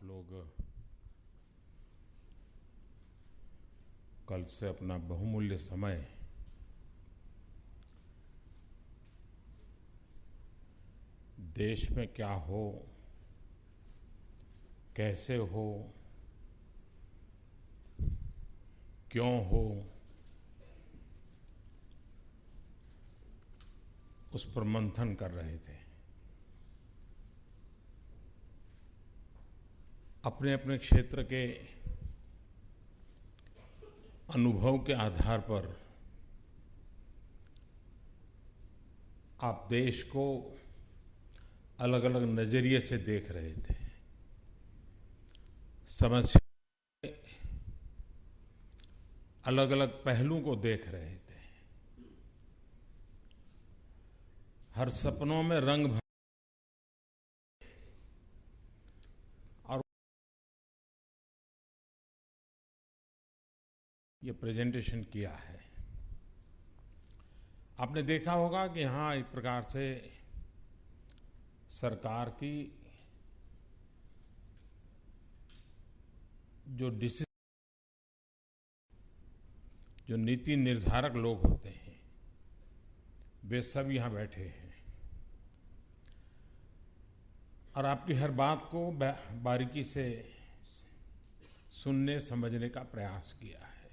लोग कल से अपना बहुमूल्य समय देश में क्या हो, कैसे हो, क्यों हो, उस पर मंथन कर रहे थे। अपने अपने क्षेत्र के अनुभव के आधार पर आप देश को अलग अलग नजरिए से देख रहे थे। समस्या के अलग अलग पहलुओं को देख रहे थे। हर सपनों में रंग भर और ये प्रेजेंटेशन किया है। आपने देखा होगा कि यहाँ एक प्रकार से सरकार की जो नीति निर्धारक लोग होते हैं वे सब यहाँ बैठे हैं और आपकी हर बात को बारीकी से सुनने समझने का प्रयास किया है।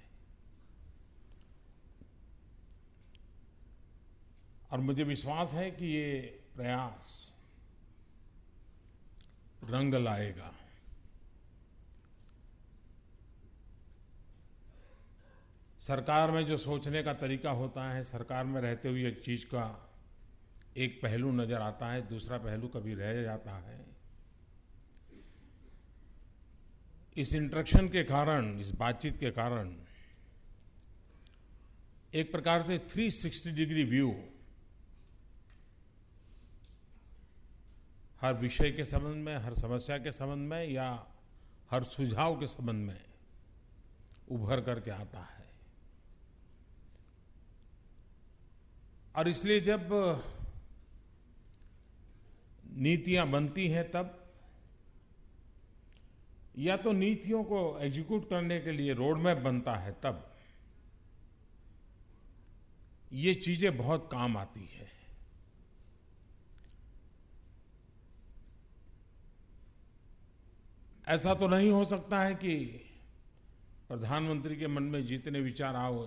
और मुझे विश्वास है कि ये प्रयास रंग लाएगा। सरकार में जो सोचने का तरीका होता है, सरकार में रहते हुए एक चीज का एक पहलू नजर आता है, दूसरा पहलू कभी रह जाता है। इस इंटरेक्शन के कारण, इस बातचीत के कारण एक प्रकार से 360 डिग्री व्यू हर विषय के संबंध में, हर समस्या के संबंध में या हर सुझाव के संबंध में उभर करके आता है। और इसलिए जब नीतियां बनती हैं तब या तो नीतियों को एग्जीक्यूट करने के लिए रोड मैप बनता है, तब ये चीजें बहुत काम आती है। ऐसा तो नहीं हो सकता है कि प्रधानमंत्री के मन में जितने विचार आओ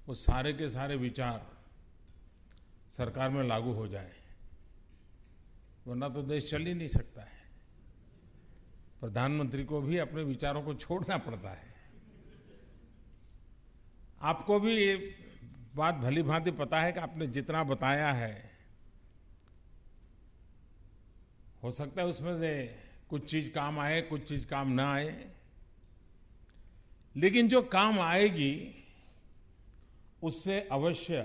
वो सारे के सारे विचार सरकार में लागू हो जाए, वरना तो देश चल ही नहीं सकता है। प्रधानमंत्री को भी अपने विचारों को छोड़ना पड़ता है। आपको भी ये बात भली भांति पता है कि आपने जितना बताया है, हो सकता है उसमें से कुछ चीज काम आए, कुछ चीज काम ना आए, लेकिन जो काम आएगी उससे अवश्य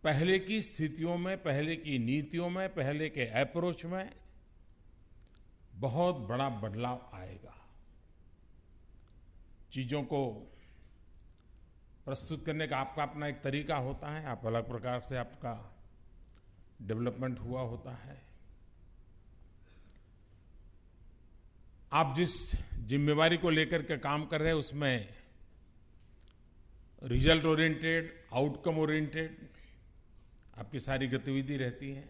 पहले की स्थितियों में, पहले की नीतियों में, पहले के अप्रोच में बहुत बड़ा बदलाव आएगा। चीजों को प्रस्तुत करने का आपका अपना एक तरीका होता है, आप अलग प्रकार से आपका डेवलपमेंट हुआ होता है। आप जिस जिम्मेवारी को लेकर के काम कर रहे हैं उसमें रिजल्ट ओरिएंटेड, आउटकम ओरिएंटेड आपकी सारी गतिविधि रहती है।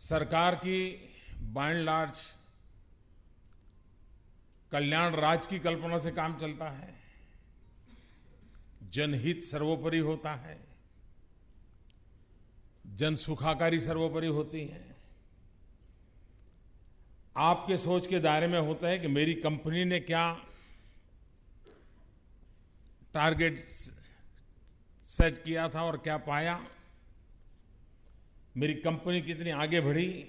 सरकार की बाय एंड लार्ज कल्याण राज की कल्पना से काम चलता है। जनहित सर्वोपरि होता है, जन सुखाकारी सर्वोपरि होती है। आपके सोच के दायरे में होता है कि मेरी कंपनी ने क्या टारगेट सेट किया था और क्या पाया, मेरी कंपनी कितनी आगे बढ़ी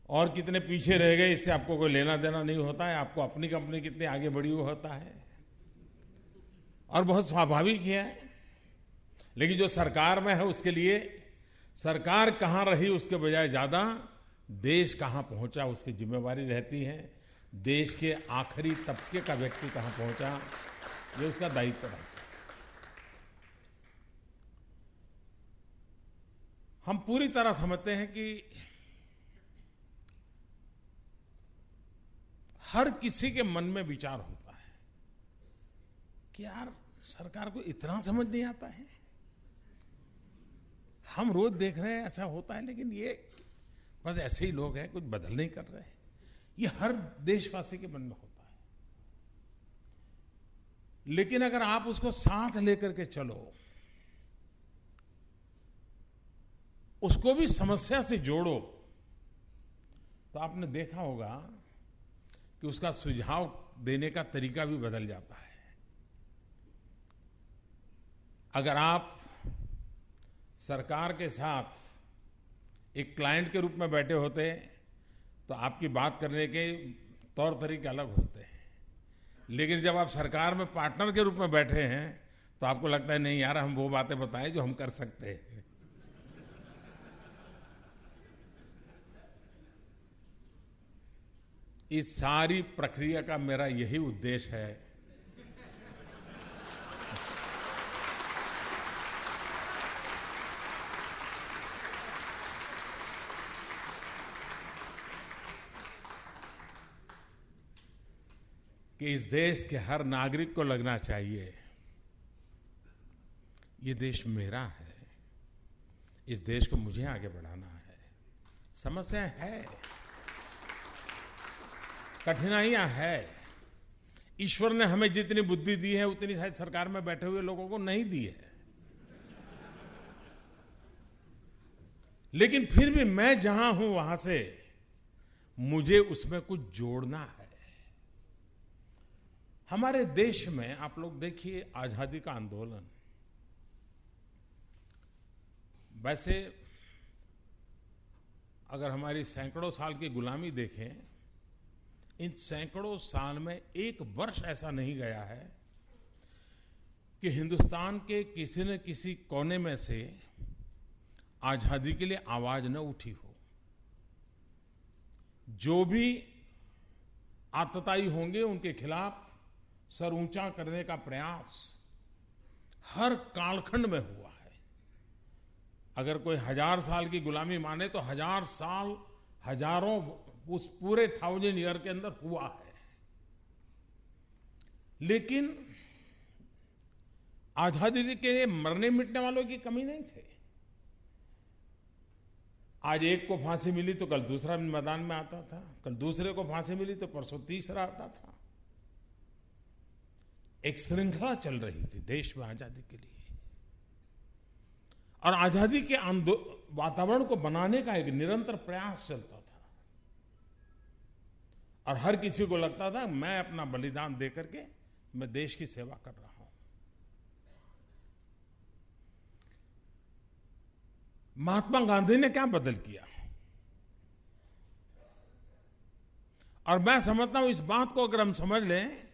और कितने पीछे रह गए, इससे आपको कोई लेना देना नहीं होता है। आपको अपनी कंपनी कितनी आगे बढ़ी वो होता है और बहुत स्वाभाविक है। लेकिन जो सरकार में है उसके लिए सरकार कहाँ रही उसके बजाय ज्यादा देश कहाँ पहुंचा उसकी जिम्मेवारी रहती है। देश के आखिरी तबके का व्यक्ति कहाँ पहुंचा ये उसका दायित्व है। हम पूरी तरह समझते हैं कि हर किसी के मन में विचार होता है कि यार सरकार को इतना समझ नहीं आता है। हम रोज देख रहे हैं ऐसा होता है, लेकिन ये बस ऐसे ही लोग हैं, कुछ बदल नहीं कर रहे हैं। ये हर देशवासी के मन में होता है। लेकिन अगर आप उसको साथ लेकर के चलो, उसको भी समस्या से जोड़ो, तो आपने देखा होगा कि उसका सुझाव देने का तरीका भी बदल जाता है। अगर आप सरकार के साथ एक क्लाइंट के रूप में बैठे होते तो आपकी बात करने के तौर तरीके अलग होते हैं। लेकिन जब आप सरकार में पार्टनर के रूप में बैठे हैं तो आपको लगता है नहीं यार, हम वो बातें बताएं जो हम कर सकते हैं। इस सारी प्रक्रिया का मेरा यही उद्देश्य है कि इस देश के हर नागरिक को लगना चाहिए ये देश मेरा है, इस देश को मुझे आगे बढ़ाना है। समस्या है, कठिनाइयां है। ईश्वर ने हमें जितनी बुद्धि दी है उतनी शायद सरकार में बैठे हुए लोगों को नहीं दी है। लेकिन फिर भी मैं जहां हूं वहां से मुझे उसमें कुछ जोड़ना है। हमारे देश में आप लोग देखिए आजादी का आंदोलन, वैसे अगर हमारी सैकड़ों साल की गुलामी देखें, इन सैकड़ों साल में एक वर्ष ऐसा नहीं गया है कि हिंदुस्तान के किसी न किसी कोने में से आजादी के लिए आवाज न उठी हो। जो भी आतताई होंगे उनके खिलाफ सर ऊंचा करने का प्रयास हर कालखंड में हुआ है। अगर कोई 1000 साल की गुलामी माने तो 1000 साल, हजारों, उस पूरे 1000 ईयर के अंदर हुआ है। लेकिन आजादी के लिए मरने मिटने वालों की कमी नहीं थे। आज एक को फांसी मिली तो कल दूसरा मैदान में आता था, कल दूसरे को फांसी मिली तो परसों तीसरा आता था। एक श्रृंखला चल रही थी देश में आजादी के लिए, और आजादी के वातावरण को बनाने का एक निरंतर प्रयास चलता था। और हर किसी को लगता था मैं अपना बलिदान दे करके मैं देश की सेवा कर रहा हूं। महात्मा गांधी ने क्या बदल किया, और मैं समझता हूं इस बात को अगर हम समझ लें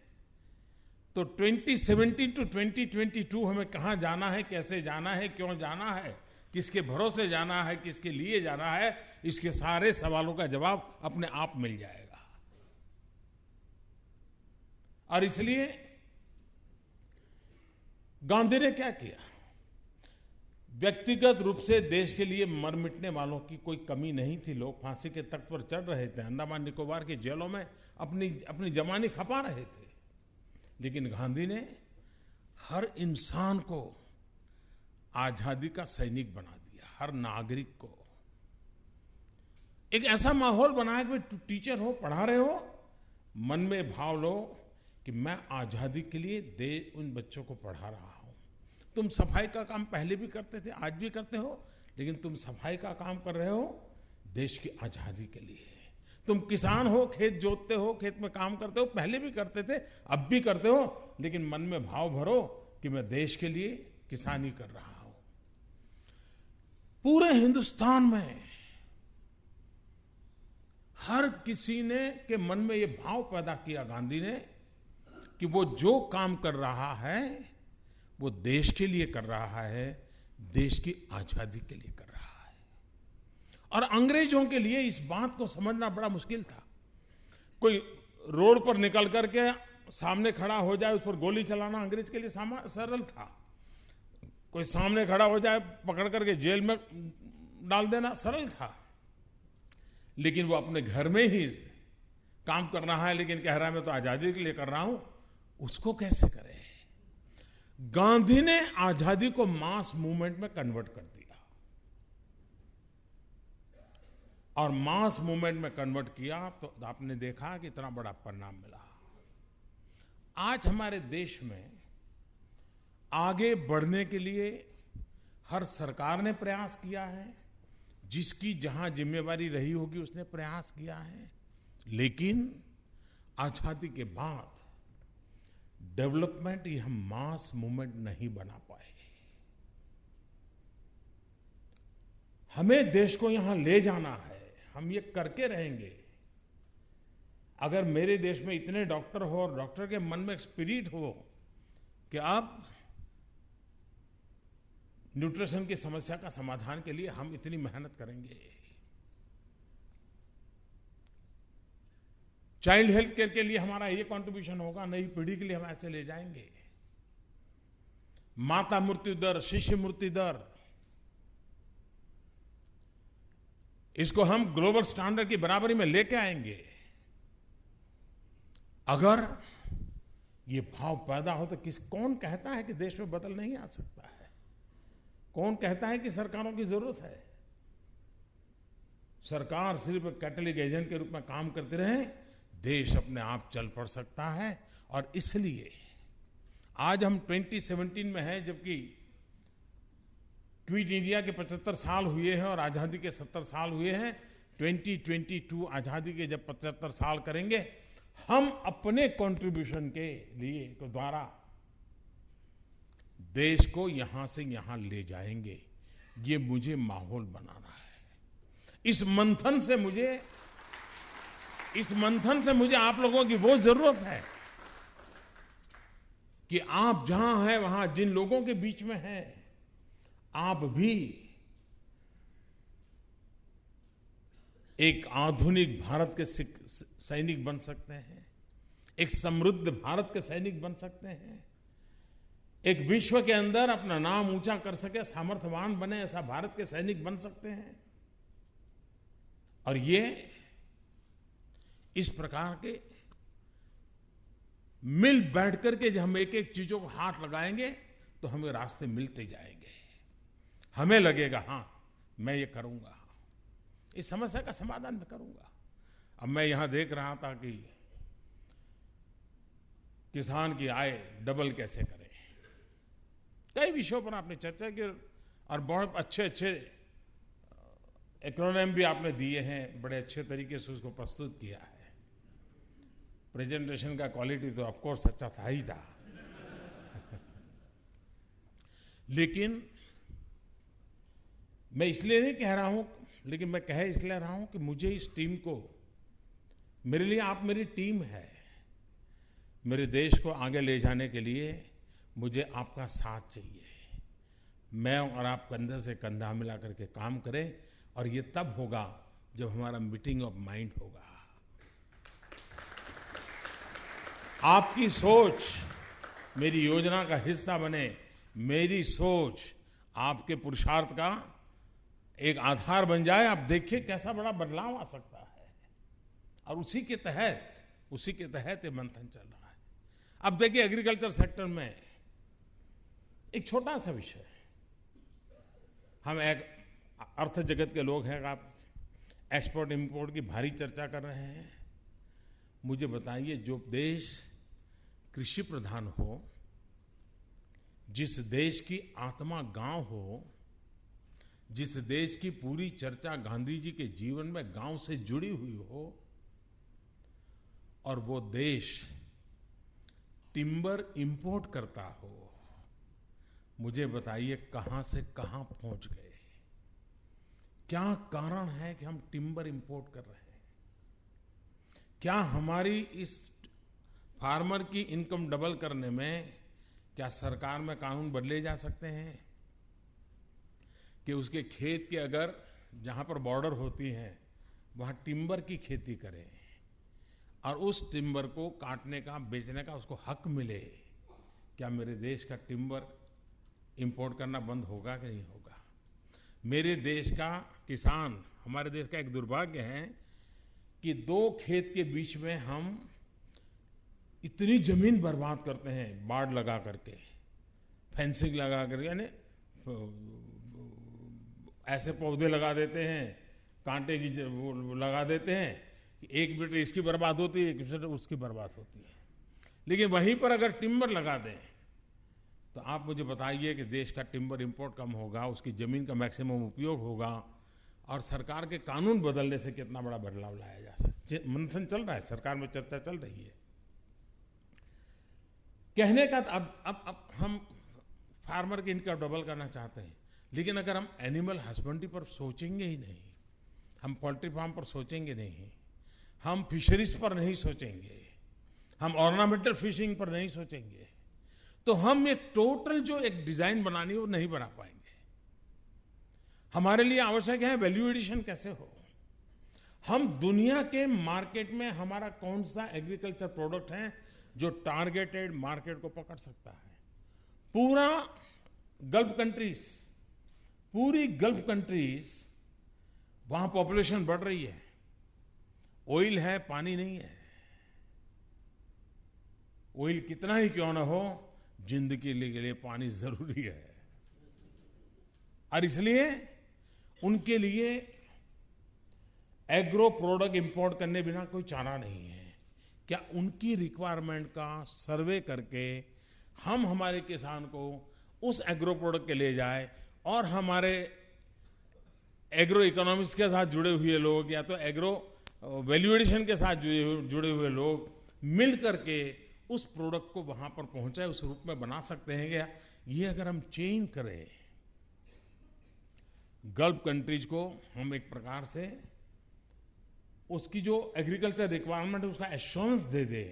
तो 2017 to 2022 हमें कहां जाना है, कैसे जाना है, क्यों जाना है, किसके भरोसे जाना है, किसके लिए जाना है, इसके सारे सवालों का जवाब अपने आप मिल जाएगा। और इसलिए गांधी ने क्या किया, व्यक्तिगत रूप से देश के लिए मर मिटने वालों की कोई कमी नहीं थी। लोग फांसी के तख्त पर चढ़ रहे थे, अंडमान निकोबार की जेलों में अपनी जवानी खपा रहे थे। लेकिन गांधी ने हर इंसान को आजादी का सैनिक बना दिया। हर नागरिक को एक ऐसा माहौल बनाया कि टीचर हो, पढ़ा रहे हो, मन में भाव लो कि मैं आजादी के लिए उन बच्चों को पढ़ा रहा हूं। तुम सफाई का काम पहले भी करते थे, आज भी करते हो, लेकिन तुम सफाई का काम कर रहे हो देश की आजादी के लिए। तुम किसान हो, खेत जोतते हो, खेत में काम करते हो, पहले भी करते थे, अब भी करते हो, लेकिन मन में भाव भरो कि मैं देश के लिए किसानी कर रहा हूं। पूरे हिंदुस्तान में हर किसी ने के मन में यह भाव पैदा किया गांधी ने कि वो जो काम कर रहा है वो देश के लिए कर रहा है, देश की आजादी के लिए कर रहा है। और अंग्रेजों के लिए इस बात को समझना बड़ा मुश्किल था। कोई रोड पर निकल करके सामने खड़ा हो जाए, उस पर गोली चलाना अंग्रेज के लिए सरल था। कोई सामने खड़ा हो जाए, पकड़ करके जेल में डाल देना सरल था। लेकिन वो अपने घर में ही काम कर रहा है लेकिन कह रहा है मैं तो आजादी के लिए कर रहा हूं, उसको कैसे करें? गांधी ने आजादी को मास मूवमेंट में कन्वर्ट कर दिया और मास मूवमेंट में कन्वर्ट किया तो आपने देखा कि इतना बड़ा परिणाम मिला। आज हमारे देश में आगे बढ़ने के लिए हर सरकार ने प्रयास किया है, जिसकी जहां जिम्मेवारी रही होगी उसने प्रयास किया है, लेकिन आजादी के बाद डेवलपमेंट ये हम मास मूवमेंट नहीं बना पाए। हमें देश को यहां ले जाना है, हम ये करके रहेंगे। अगर मेरे देश में इतने डॉक्टर हो और डॉक्टर के मन में एक स्पिरिट हो कि अब न्यूट्रिशन की समस्या का समाधान के लिए हम इतनी मेहनत करेंगे, चाइल्ड हेल्थ केयर के लिए हमारा ये कंट्रीब्यूशन होगा, नई पीढ़ी के लिए हम ऐसे ले जाएंगे, माता मृत्यु दर, शिशु मृत्यु दर, इसको हम ग्लोबल स्टैंडर्ड की बराबरी में लेके आएंगे। अगर ये भाव पैदा हो तो कौन कहता है कि देश में बदल नहीं आ सकता है? कौन कहता है कि सरकारों की जरूरत है? सरकार सिर्फ कैटलिक एजेंट के रूप में काम करते रहे, देश अपने आप चल पड़ सकता है। और इसलिए आज हम 2017 में हैं, जबकि क्विट इंडिया के 75 साल हुए हैं और आजादी के 70 साल हुए हैं। 2022 आजादी के जब 75 साल करेंगे, हम अपने कंट्रीब्यूशन के लिए के द्वारा देश को यहां से यहां ले जाएंगे। ये मुझे माहौल बनाना है। इस मंथन से मुझे आप लोगों की वो जरूरत है कि आप जहां हैं वहां जिन लोगों के बीच में हैं, आप भी एक आधुनिक भारत के सैनिक बन सकते हैं, एक समृद्ध भारत के सैनिक बन सकते हैं, एक विश्व के अंदर अपना नाम ऊंचा कर सके, सामर्थ्यवान बने, ऐसा भारत के सैनिक बन सकते हैं। और ये इस प्रकार के मिल बैठ करके जब हम एक एक चीजों को हाथ लगाएंगे तो हमें रास्ते मिलते जाएंगे। हमें लगेगा हाँ मैं ये करूंगा, इस समस्या का समाधान मैं करूंगा। अब मैं यहां देख रहा था कि किसान की आय डबल कैसे करें, कई विषयों पर आपने चर्चा की और बहुत अच्छे अच्छे एक्रोनिम भी आपने दिए हैं, बड़े अच्छे तरीके से उसको प्रस्तुत किया है। प्रेजेंटेशन का क्वालिटी तो ऑफ कोर्स अच्छा था ही था लेकिन मैं इसलिए नहीं कह रहा हूं, लेकिन मैं कह इसलिए रहा हूं कि मुझे इस टीम को, मेरे लिए आप मेरी टीम है, मेरे देश को आगे ले जाने के लिए मुझे आपका साथ चाहिए। मैं और आप कंधे से कंधा मिला करके काम करें और ये तब होगा जब हमारा मीटिंग ऑफ माइंड होगा। आपकी सोच मेरी योजना का हिस्सा बने, मेरी सोच आपके पुरुषार्थ का एक आधार बन जाए। आप देखिए कैसा बड़ा बदलाव आ सकता है। और उसी के तहत ये मंथन चल रहा है। अब देखिए एग्रीकल्चर सेक्टर में एक छोटा सा विषय, हम एक अर्थ जगत के लोग हैं, आप एक्सपोर्ट इंपोर्ट की भारी चर्चा कर रहे हैं। मुझे बताइए, जो देश कृषि प्रधान हो, जिस देश की आत्मा गांव हो, जिस देश की पूरी चर्चा गांधी जी के जीवन में गांव से जुड़ी हुई हो, और वो देश टिम्बर इंपोर्ट करता हो, मुझे बताइए कहां से कहां पहुंच गए। क्या कारण है कि हम टिम्बर इंपोर्ट कर रहे हैं? क्या हमारी इस फार्मर की इनकम डबल करने में क्या सरकार में कानून बदले जा सकते हैं कि उसके खेत के अगर जहां पर बॉर्डर होती है वहां टिम्बर की खेती करें और उस टिम्बर को काटने का, बेचने का उसको हक मिले? क्या मेरे देश का टिम्बर इंपोर्ट करना बंद होगा कि नहीं होगा? मेरे देश का किसान, हमारे देश का एक दुर्भाग्य है कि दो खेत के बीच में हम इतनी जमीन बर्बाद करते हैं बाड़ लगा करके, फेंसिंग लगा करके, यानी ऐसे पौधे लगा देते हैं, कांटे की वो लगा देते हैं कि 1 मीटर इसकी बर्बाद होती है, 1 मीटर उसकी बर्बाद होती है। लेकिन वहीं पर अगर टिम्बर लगा दें तो आप मुझे बताइए कि देश का टिम्बर इंपोर्ट कम होगा, उसकी ज़मीन का मैक्सिमम उपयोग होगा और सरकार के कानून बदलने से कितना बड़ा बदलाव लाया जा सकता है। मंथन चल रहा है, सरकार में चर्चा चल रही है। कहने का अब हम फार्मर की इनकम डबल करना चाहते हैं, लेकिन अगर हम एनिमल हस्बेंड्री पर सोचेंगे ही नहीं, हम पोल्ट्री फार्म पर सोचेंगे नहीं, हम फिशरीज पर नहीं सोचेंगे, हम ऑर्नामेंटल फिशिंग पर नहीं सोचेंगे, तो हम एक टोटल जो एक डिजाइन बनानी है वो नहीं बना पाएंगे। हमारे लिए आवश्यक है वैल्यू एडिशन कैसे हो, हम दुनिया के मार्केट में हमारा कौन सा एग्रीकल्चर प्रोडक्ट है जो टारगेटेड मार्केट को पकड़ सकता है। पूरा गल्फ कंट्रीज, पूरी गल्फ कंट्रीज, वहां पॉपुलेशन बढ़ रही है, ऑयल है, पानी नहीं है। ऑयल कितना ही क्यों ना हो, जिंदगी के लिए पानी जरूरी है, और इसलिए उनके लिए एग्रो प्रोडक्ट इंपोर्ट करने बिना कोई चारा नहीं है। क्या उनकी रिक्वायरमेंट का सर्वे करके हम हमारे किसान को उस एग्रो प्रोडक्ट के ले जाए और हमारे एग्रो इकोनॉमिक्स के साथ जुड़े हुए लोग या तो एग्रो वैल्यू एडिशन के साथ जुड़े हुए लोग मिल करके उस प्रोडक्ट को वहां पर पहुंचाए, उस रूप में बना सकते हैं क्या? ये अगर हम चेंज करें, गल्फ कंट्रीज को हम एक प्रकार से उसकी जो एग्रीकल्चर रिक्वायरमेंट है उसका एश्योरेंस दे दे,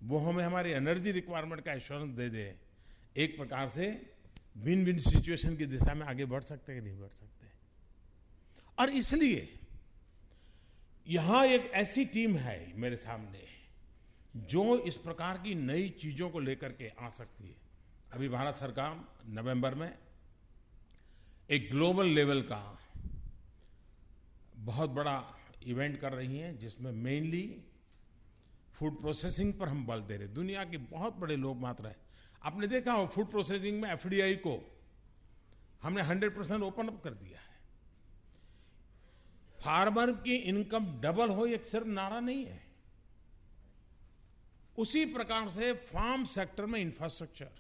वो हमें हमारी एनर्जी रिक्वायरमेंट का एश्योरेंस दे दे, एक प्रकार से विन विन सिचुएशन की दिशा में आगे बढ़ सकते हैं कि नहीं बढ़ सकते। और इसलिए यहां एक ऐसी टीम है मेरे सामने जो इस प्रकार की नई चीजों को लेकर के आ सकती है। अभी भारत सरकार नवंबर में एक ग्लोबल लेवल का बहुत बड़ा इवेंट कर रही है, जिसमें मेनली फूड प्रोसेसिंग पर हम बल दे रहे हैं। दुनिया के बहुत बड़े लोग मात्र है, आपने देखा हो फूड प्रोसेसिंग में एफडीआई को हमने 100% ओपन अप कर दिया है। फार्मर की इनकम डबल हो ये सिर्फ नारा नहीं है, उसी प्रकार से फार्म सेक्टर में इंफ्रास्ट्रक्चर,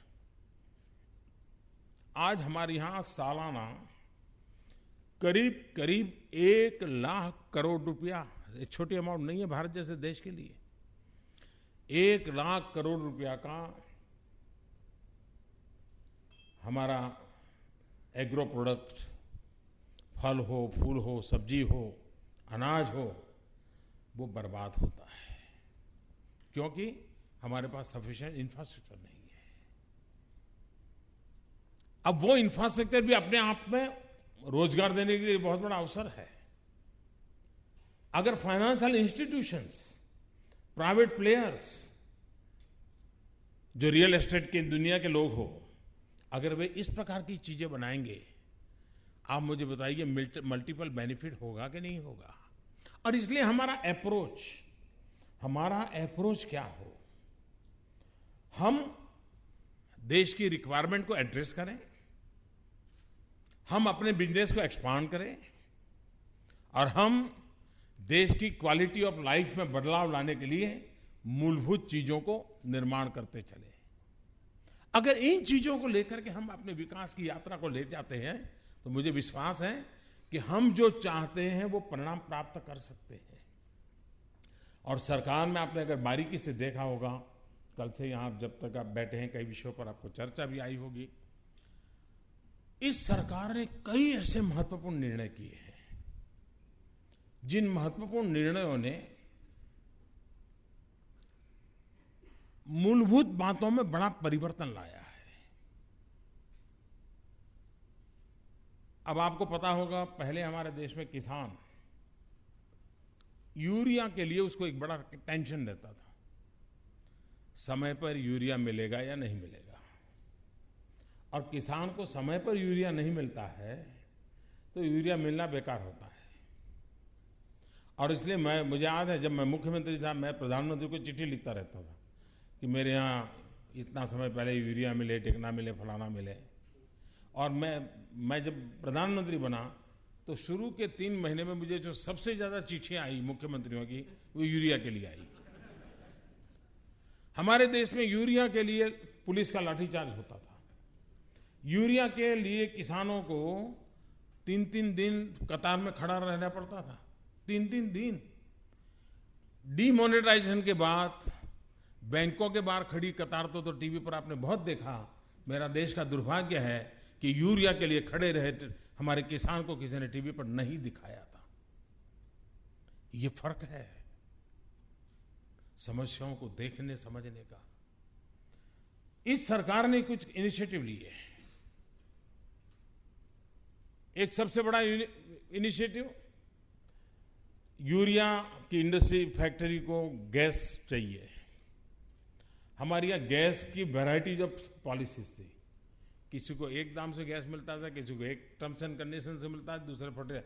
आज हमारे यहां सालाना करीब करीब 1 लाख करोड़ रुपया, छोटी अमाउंट नहीं है भारत जैसे देश के लिए, 1 लाख करोड़ रुपया का हमारा एग्रो प्रोडक्ट, फल हो, फूल हो, सब्जी हो, अनाज हो, वो बर्बाद होता है क्योंकि हमारे पास सफिशिएंट इंफ्रास्ट्रक्चर नहीं है। अब वो इंफ्रास्ट्रक्चर भी अपने आप में रोजगार देने के लिए बहुत बड़ा अवसर है। अगर फाइनेंशियल इंस्टीट्यूशंस, प्राइवेट प्लेयर्स, जो रियल एस्टेट की दुनिया के लोग हो, अगर वे इस प्रकार की चीजें बनाएंगे, आप मुझे बताइए मल्टीपल बेनिफिट होगा कि नहीं होगा। और इसलिए हमारा अप्रोच क्या हो, हम देश की रिक्वायरमेंट को एड्रेस करें, हम अपने बिजनेस को एक्सपांड करें और हम देश की क्वालिटी ऑफ लाइफ में बदलाव लाने के लिए मूलभूत चीजों को निर्माण करते चले। अगर इन चीजों को लेकर के हम अपने विकास की यात्रा को ले जाते हैं तो मुझे विश्वास है कि हम जो चाहते हैं वो परिणाम प्राप्त कर सकते हैं। और सरकार में आपने अगर बारीकी से देखा होगा, कल से यहां जब तक आप बैठे हैं कई विषयों पर आपको चर्चा भी आई होगी, इस सरकार ने कई ऐसे महत्वपूर्ण निर्णय किए हैं जिन महत्वपूर्ण निर्णयों ने मूलभूत बातों में बड़ा परिवर्तन लाया है। अब आपको पता होगा, पहले हमारे देश में किसान यूरिया के लिए उसको एक बड़ा टेंशन रहता था, समय पर यूरिया मिलेगा या नहीं मिलेगा। और किसान को समय पर यूरिया नहीं मिलता है तो यूरिया मिलना बेकार होता है। और इसलिए मुझे याद है, जब मैं मुख्यमंत्री था, मैं प्रधानमंत्री को चिट्ठी लिखता रहता था कि मेरे यहाँ इतना समय पहले यूरिया मिले, टेकना मिले, फलाना मिले। और मैं जब प्रधानमंत्री बना तो शुरू के 3 महीने में मुझे जो सबसे ज़्यादा चिट्ठियाँ आई मुख्यमंत्रियों की, वो यूरिया के लिए आई। हमारे देश में यूरिया के लिए पुलिस का लाठीचार्ज होता था। यूरिया के लिए किसानों को 3-3 दिन कतार में खड़ा रहना पड़ता था। 3-3 दिन। डिमोनेटाइजेशन के बाद बैंकों के बाहर खड़ी कतार तो टीवी पर आपने बहुत देखा। मेरा देश का दुर्भाग्य है कि यूरिया के लिए खड़े रहे हमारे किसान को किसी ने टीवी पर नहीं दिखाया था। ये फर्क है समस्याओं को देखने समझने का। इस सरकार ने कुछ इनिशिएटिव लिए। एक सबसे बड़ा इनिशिएटिव, यूरिया की इंडस्ट्री फैक्ट्री को गैस चाहिए। हमारे यहाँ गैस की वैरायटीज ऑफ पॉलिसीज थी। किसी को एक दाम से गैस मिलता था, किसी को एक टर्म्स एंड कंडीशन से मिलता था, दूसरे फटे।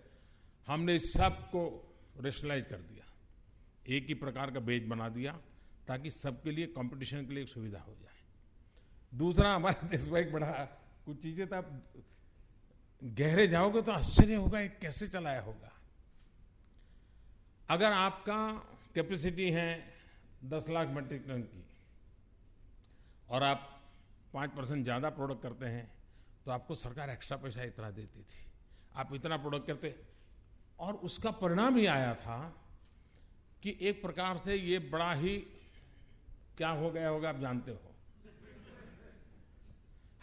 हमने इस सब को रेशनलाइज कर दिया, एक ही प्रकार का बेच बना दिया, ताकि सबके लिए कंपटीशन के लिए एक सुविधा हो जाए। दूसरा, हमारे देश में एक बड़ा कुछ चीजें था, गहरे जाओगे तो आश्चर्य होगा ये कैसे चलाया होगा। अगर आपका कैपेसिटी है 10 लाख मेट्रिक टन की और आप 5% ज़्यादा प्रोडक्ट करते हैं तो आपको सरकार एक्स्ट्रा पैसा इतना देती थी। आप इतना प्रोडक्ट करते, और उसका परिणाम ये आया था कि एक प्रकार से ये बड़ा ही क्या हो गया होगा, आप जानते हो।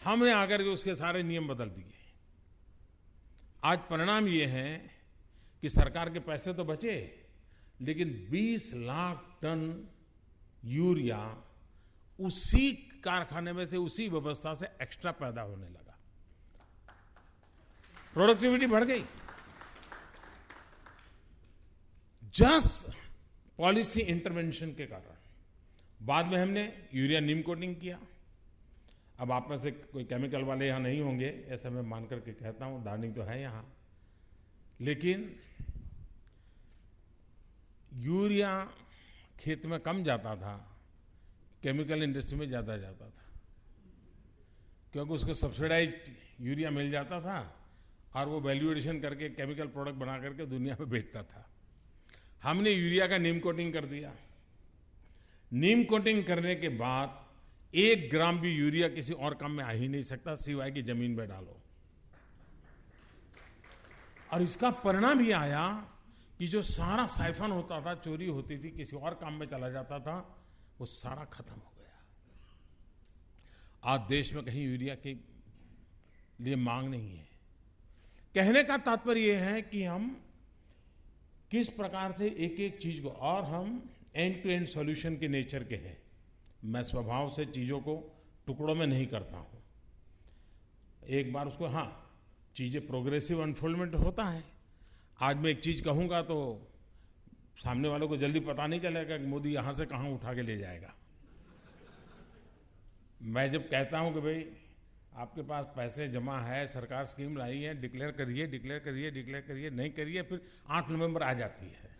हमने आकर के उसके सारे नियम बदल दिए। आज परिणाम ये है कि सरकार के पैसे तो बचे, लेकिन 20 लाख टन यूरिया उसी कारखाने में से, उसी व्यवस्था से एक्स्ट्रा पैदा होने लगा। प्रोडक्टिविटी बढ़ गई जस्ट पॉलिसी इंटरवेंशन के कारण। बाद में हमने यूरिया नीम कोटिंग किया। अब आप में से कोई केमिकल वाले यहां नहीं होंगे, ऐसा मैं मान करके कहता हूं, दार्निंग तो है यहां, लेकिन यूरिया खेत में कम जाता था, केमिकल इंडस्ट्री में ज़्यादा जाता था, क्योंकि उसको सब्सिडाइज्ड यूरिया मिल जाता था और वो वैल्यू एडिशन करके केमिकल प्रोडक्ट बना करके दुनिया में बेचता था। हमने यूरिया का नीम कोटिंग कर दिया। नीम कोटिंग करने के बाद 1 ग्राम भी यूरिया किसी और काम में आ ही नहीं सकता, सिवाय कि जमीन में डालो। और इसका परिणाम ये आया कि जो सारा साइफन होता था, चोरी होती थी, किसी और काम में चला जाता था, वो सारा खत्म हो गया। आज देश में कहीं यूरिया के लिए मांग नहीं है। कहने का तात्पर्य यह है कि हम किस प्रकार से एक एक चीज को, और हम एंड टू एंड सॉल्यूशन के नेचर के हैं। मैं स्वभाव से चीजों को टुकड़ों में नहीं करता हूं। एक बार उसको, हाँ, चीजें प्रोग्रेसिव अनफोल्डमेंट होता है। आज मैं एक चीज कहूंगा तो सामने वालों को जल्दी पता नहीं चलेगा कि मोदी यहां से कहां उठा के ले जाएगा। मैं जब कहता हूं कि भाई आपके पास पैसे जमा है, सरकार स्कीम लाई है, डिक्लेयर करिए, डिक्लेयर करिए, डिक्लेयर करिए, नहीं करिए, फिर 8 नवंबर आ जाती है।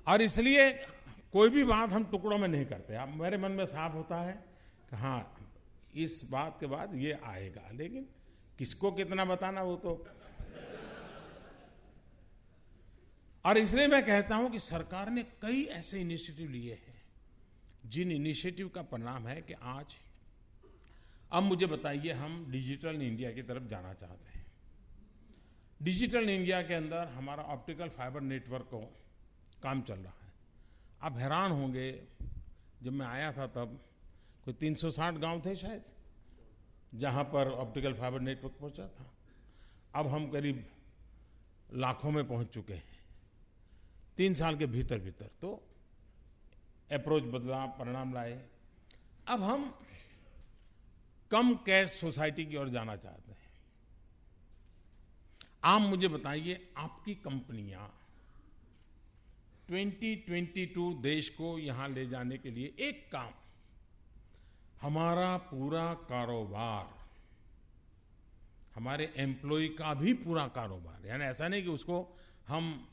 और इसलिए कोई भी बात हम टुकड़ों में नहीं करते। अब मेरे मन में साफ होता है कि हाँ, इस बात के बाद ये आएगा, लेकिन किसको कितना बताना वो तो। और इसलिए मैं कहता हूं कि सरकार ने कई ऐसे इनिशिएटिव लिए हैं, जिन इनिशिएटिव का परिणाम है कि आज, अब मुझे बताइए, हम डिजिटल इंडिया की तरफ जाना चाहते हैं। डिजिटल इंडिया के अंदर हमारा ऑप्टिकल फाइबर नेटवर्क को काम चल रहा है। आप हैरान होंगे, जब मैं आया था तब कोई 360 गांव थे शायद, जहां पर ऑप्टिकल फाइबर नेटवर्क पहुंचा था। अब हम करीब लाखों में पहुंच चुके हैं 3 साल के भीतर भीतर। तो अप्रोच बदला, परिणाम लाए। अब हम कम कैश सोसाइटी की ओर जाना चाहते हैं। आप मुझे बताइए, आपकी कंपनियां 2022 देश को यहां ले जाने के लिए एक काम, हमारा पूरा कारोबार, हमारे एम्प्लॉय का भी पूरा कारोबार, यानी ऐसा नहीं कि उसको हम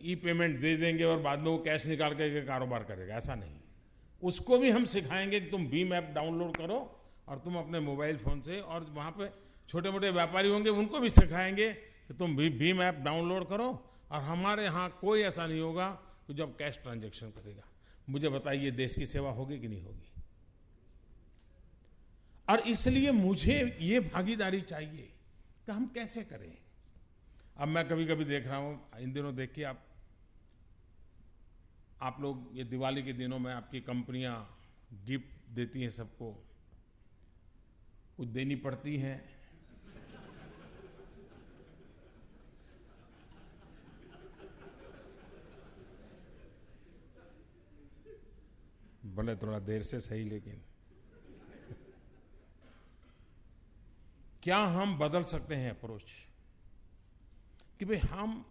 ई पेमेंट दे देंगे और बाद में वो कैश निकाल के कारोबार करेगा, ऐसा नहीं। उसको भी हम सिखाएंगे कि तुम भीम ऐप डाउनलोड करो और तुम अपने मोबाइल फोन से, और वहाँ पे छोटे मोटे व्यापारी होंगे उनको भी सिखाएंगे कि तुम भी भीम ऐप डाउनलोड करो, और हमारे यहाँ कोई ऐसा नहीं होगा कि जब कैश ट्रांजैक्शन करेगा। मुझे बताइए देश की सेवा होगी कि नहीं होगी? और इसलिए मुझे ये भागीदारी चाहिए कि हम कैसे करें। अब मैं कभी कभी देख रहा हूं, इन दिनों देखिए आप लोग ये दिवाली के दिनों में आपकी कंपनियां गिफ्ट देती हैं सबको, कुछ देनी पड़ती हैं। भले थोड़ा देर से सही, लेकिन क्या हम बदल सकते हैं अप्रोच कि भाई हम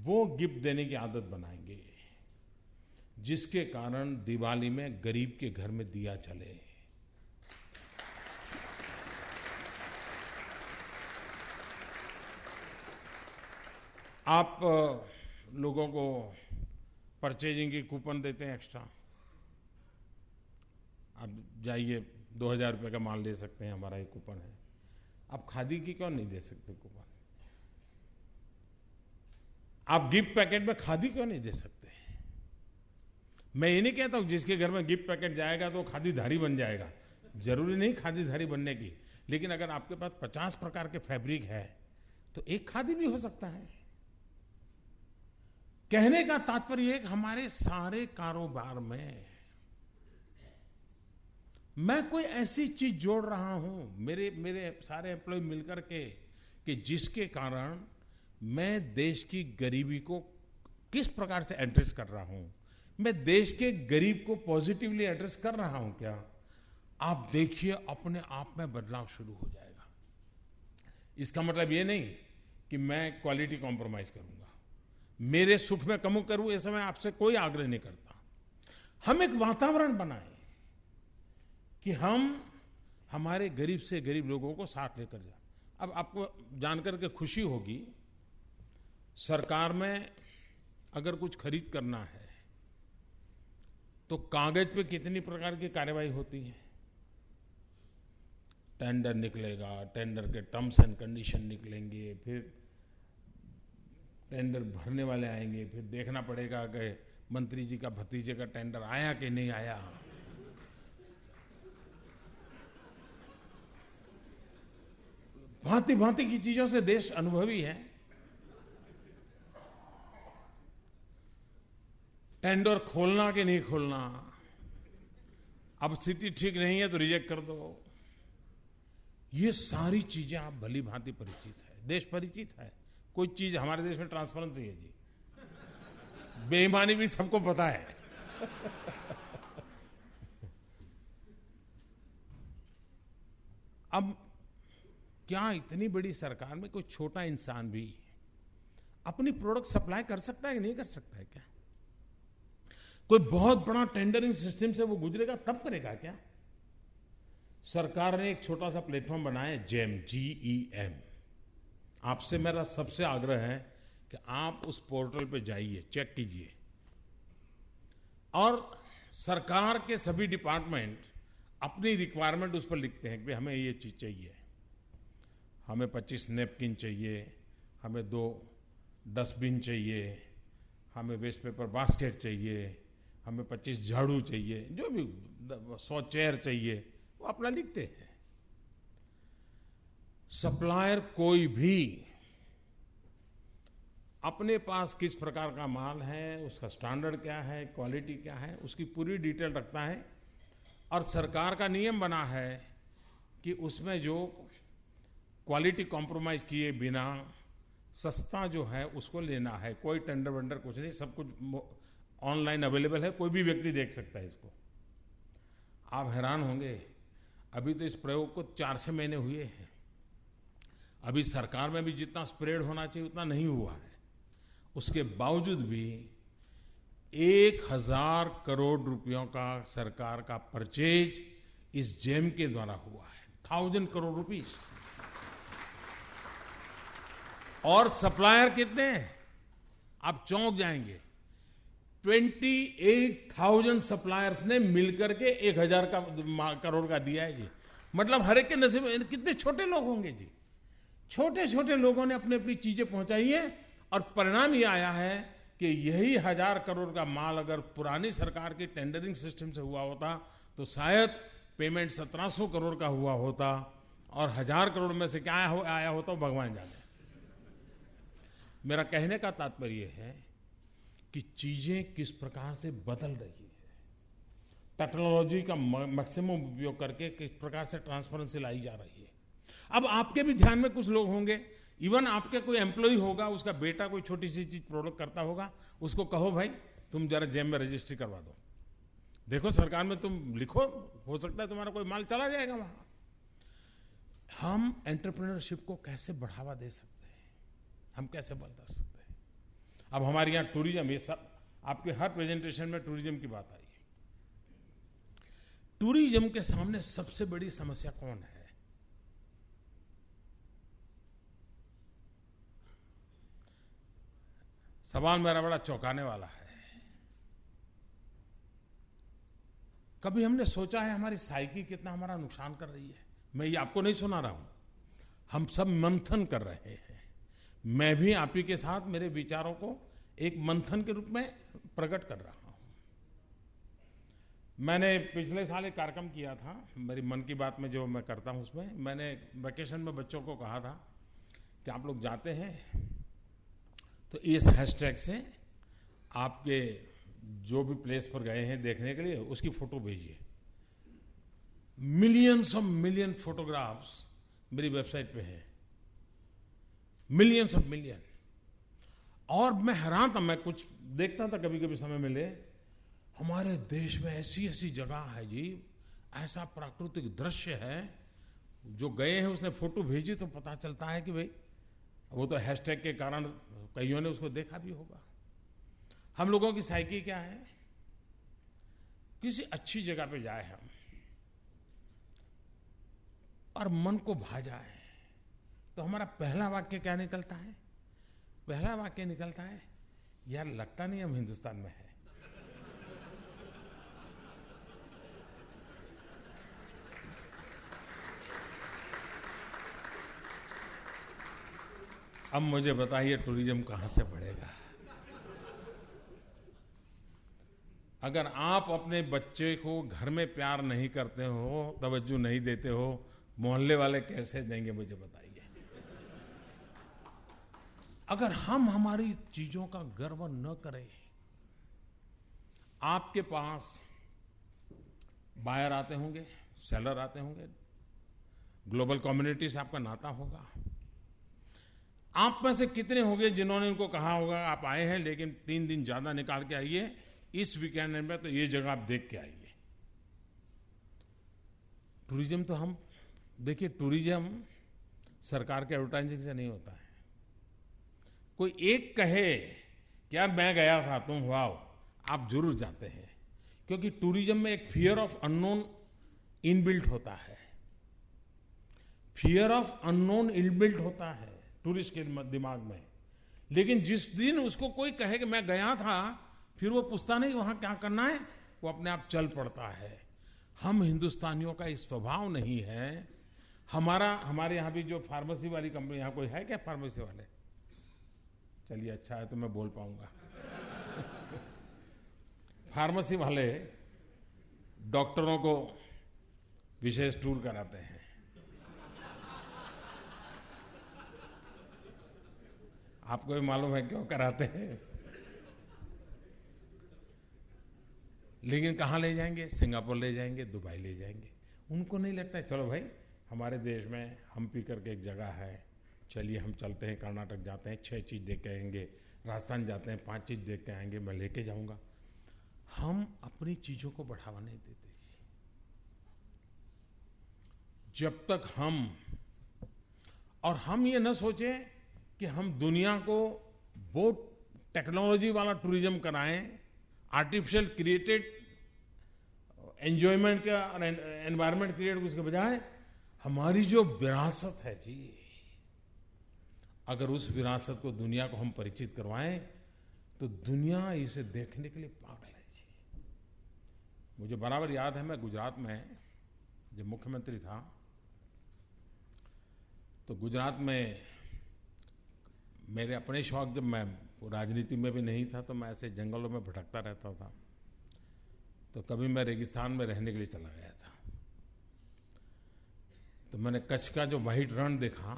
वो गिफ्ट देने की आदत बनाएंगे जिसके कारण दिवाली में गरीब के घर में दिया चले। आप लोगों को परचेजिंग की कूपन देते हैं एक्स्ट्रा, आप जाइए 2000 रुपये का माल ले सकते हैं, हमारा ये कूपन है। आप खादी की क्यों नहीं दे सकते कूपन? आप गिफ्ट पैकेट में खादी क्यों नहीं दे सकते? मैं ये नहीं कहता हूं जिसके घर में गिफ्ट पैकेट जाएगा तो खादीधारी बन जाएगा, जरूरी नहीं खादीधारी बनने की, लेकिन अगर आपके पास 50 प्रकार के फैब्रिक है तो एक खादी भी हो सकता है। कहने का तात्पर्य एक हमारे सारे कारोबार में मैं कोई ऐसी चीज जोड़ रहा हूं, मेरे सारे एम्प्लॉय मिलकर के, कि जिसके कारण मैं देश की गरीबी को किस प्रकार से एड्रेस कर रहा हूं, मैं देश के गरीब को पॉजिटिवली एड्रेस कर रहा हूं क्या? आप देखिए अपने आप में बदलाव शुरू हो जाएगा। इसका मतलब ये नहीं कि मैं क्वालिटी कॉम्प्रोमाइज करूंगा, मेरे सुख में कमी करूं, ऐसा मैं आपसे कोई आग्रह नहीं करता। हम एक वातावरण बनाएं कि हम हमारे गरीब से गरीब लोगों को साथ लेकर जाए। अब आपको जानकर के खुशी होगी, सरकार में अगर कुछ खरीद करना है तो कागज पे कितनी प्रकार की कार्यवाही होती है। टेंडर निकलेगा, टेंडर के टर्म्स एंड कंडीशन निकलेंगे, फिर टेंडर भरने वाले आएंगे, फिर देखना पड़ेगा कि मंत्री जी का भतीजे का टेंडर आया कि नहीं आया। भांति भांति की चीजों से देश अनुभवी है। टेंडर खोलना कि नहीं खोलना, अब स्थिति ठीक नहीं है तो रिजेक्ट कर दो। ये सारी चीजें आप भली भांति परिचित है, देश परिचित है। कोई चीज हमारे देश में ट्रांसपेरेंसी है जी, बेईमानी भी सबको पता है। अब क्या इतनी बड़ी सरकार में कोई छोटा इंसान भी अपनी प्रोडक्ट सप्लाई कर सकता है कि नहीं कर सकता है? क्या कोई बहुत बड़ा टेंडरिंग सिस्टम से वो गुजरेगा तब करेगा क्या? सरकार ने एक छोटा सा प्लेटफॉर्म बनाया, जेम, GEM। आपसे मेरा सबसे आग्रह है कि आप उस पोर्टल पे जाइए, चेक कीजिए, और सरकार के सभी डिपार्टमेंट अपनी रिक्वायरमेंट उस पर लिखते हैं कि हमें ये चीज चाहिए, हमें 25 नैपकिन चाहिए, हमें 2 डस्टबिन चाहिए, हमें वेस्ट पेपर बास्केट चाहिए, हमें 25 झाड़ू चाहिए, जो भी 100 चेयर चाहिए, वो अपना लिखते हैं। सप्लायर कोई भी अपने पास किस प्रकार का माल है, उसका स्टैंडर्ड क्या है, क्वालिटी क्या है, उसकी पूरी डिटेल रखता है। और सरकार का नियम बना है कि उसमें जो क्वालिटी कॉम्प्रोमाइज किए बिना सस्ता जो है उसको लेना है। कोई टेंडर वेंडर कुछ नहीं, सब कुछ ऑनलाइन अवेलेबल है, कोई भी व्यक्ति देख सकता है इसको। आप हैरान होंगे, अभी तो इस प्रयोग को 4-6 महीने हुए हैं, अभी सरकार में भी जितना स्प्रेड होना चाहिए उतना नहीं हुआ है। उसके बावजूद भी 1000 करोड़ रुपयों का सरकार का परचेज इस जेम के द्वारा हुआ है, 1000 करोड़ रुपीस। और सप्लायर कितने हैं? आप चौंक जाएंगे। 28,000 सप्लायर्स ने मिलकर के 1000 करोड़ का दिया है जी। मतलब हर एक के नसीब में कितने छोटे लोग होंगे जी। छोटे छोटे लोगों ने अपनी अपनी चीजें पहुंचाई है और परिणाम ये आया है कि यही 1000 करोड़ का माल अगर पुरानी सरकार की टेंडरिंग सिस्टम से हुआ होता तो शायद पेमेंट 1700 करोड़ का हुआ होता और 1000 करोड़ में से क्या आया होता भगवान जाने। मेरा कहने का तात्पर्य है कि चीजें किस प्रकार से बदल रही है, टेक्नोलॉजी का मैक्सिमम उपयोग करके किस प्रकार से ट्रांसपेरेंसी लाई जा रही है। अब आपके भी ध्यान में कुछ लोग होंगे, इवन आपके कोई एम्प्लॉय होगा, उसका बेटा कोई छोटी सी चीज प्रोडक्ट करता होगा, उसको कहो भाई तुम जरा जेम में रजिस्ट्री करवा दो, देखो सरकार में तुम लिखो, हो सकता है तुम्हारा कोई माल चला जाएगा वहां। हम एंटरप्रेन्योरशिप को कैसे बढ़ावा दे सकते हैं, हम कैसे बढ़ा सकते हैं। अब हमारे यहाँ टूरिज्म, ये सब आपके हर प्रेजेंटेशन में टूरिज्म की बात आई है। टूरिज्म के सामने सबसे बड़ी समस्या कौन है? सवाल मेरा बड़ा चौंकाने वाला है। कभी हमने सोचा है हमारी साइकी कितना हमारा नुकसान कर रही है? मैं ये आपको नहीं सुना रहा हूं, हम सब मंथन कर रहे हैं। मैं भी आप ही के साथ मेरे विचारों को एक मंथन के रूप में प्रकट कर रहा हूं। मैंने पिछले साल एक कार्यक्रम किया था, मेरी मन की बात में जो मैं करता हूं उसमें मैंने वैकेशन में बच्चों को कहा था कि आप लोग जाते हैं तो इस हैशटैग से आपके जो भी प्लेस पर गए हैं देखने के लिए उसकी फोटो भेजिए। मिलियन फोटोग्राफ्स मेरी वेबसाइट पे हैं, मिलियन। और मैं हैरान था, मैं कुछ देखता था कभी कभी समय मिले, हमारे देश में ऐसी ऐसी जगह है जी, ऐसा प्राकृतिक दृश्य है। जो गए हैं उसने फोटो भेजी तो पता चलता है कि भाई वो तो हैशटैग के कारण कईयों ने उसको देखा भी होगा। हम लोगों की साइकी क्या है? किसी अच्छी जगह पे जाए हम और मन को भा जाए तो हमारा पहला वाक्य क्या निकलता है? पहला वाक्य निकलता है, यार लगता नहीं हम हिंदुस्तान में है। अब मुझे बताइए टूरिज्म कहां से बढ़ेगा? अगर आप अपने बच्चे को घर में प्यार नहीं करते हो, तवज्जो नहीं देते हो, मोहल्ले वाले कैसे देंगे मुझे बताइए। अगर हम हमारी चीजों का गर्व न करें, आपके पास बायर आते होंगे, सेलर आते होंगे, ग्लोबल कम्युनिटी से आपका नाता होगा। आप में से कितने होंगे जिन्होंने उनको कहा होगा आप आए हैं लेकिन 3 दिन ज्यादा निकाल के आइए इस वीकेंड में, तो ये जगह आप देख के आइए। टूरिज्म तो हम देखिए, टूरिज्म सरकार के एडवर्टाइजिंग से नहीं होता है। कोई एक कहे कि यार मैं गया था, तुम वाओ, आप जरूर जाते हैं, क्योंकि टूरिज्म में एक फियर ऑफ अननोन इनबिल्ट होता है। फियर ऑफ अननोन इनबिल्ट होता है टूरिस्ट के दिमाग में। लेकिन जिस दिन उसको कोई कहे कि मैं गया था, फिर वो पूछता नहीं वहां क्या करना है, वो अपने आप चल पड़ता है। हम हिंदुस्तानियों का इस स्वभाव नहीं है। हमारे यहाँ भी जो फार्मेसी वाली कंपनी, यहाँ कोई है क्या फार्मेसी वाले? चलिए अच्छा है तो मैं बोल पाऊंगा। फार्मेसी वाले डॉक्टरों को विशेष टूर कराते हैं। आपको भी मालूम है क्यों कराते हैं। लेकिन कहाँ ले जाएंगे? सिंगापुर ले जाएंगे, दुबई ले जाएंगे। उनको नहीं लगता है चलो भाई हमारे देश में हम्पी करके एक जगह है, चलिए हम चलते हैं, कर्नाटक जाते हैं, 6 चीज़ देख के आएंगे, राजस्थान जाते हैं 5 चीज़ देख के आएंगे, मैं लेके जाऊंगा। हम अपनी चीज़ों को बढ़ावा नहीं देते। जब तक हम ये न सोचें कि हम दुनिया को वो टेक्नोलॉजी वाला टूरिज्म कराएं, आर्टिफिशियल क्रिएटेड एंजॉयमेंट का और एनवायरनमेंट क्रिएट उसके बजाय हमारी जो विरासत है जी, अगर उस विरासत को दुनिया को हम परिचित करवाएं तो दुनिया इसे देखने के लिए पागल है जी। मुझे बराबर याद है, मैं गुजरात में जब मुख्यमंत्री था तो गुजरात में मेरे अपने शौक, जब मैं राजनीति में भी नहीं था तो मैं ऐसे जंगलों में भटकता रहता था, तो कभी मैं रेगिस्तान में रहने के लिए चला गया था। तो मैंने कच्छ का जो वाइट रण देखा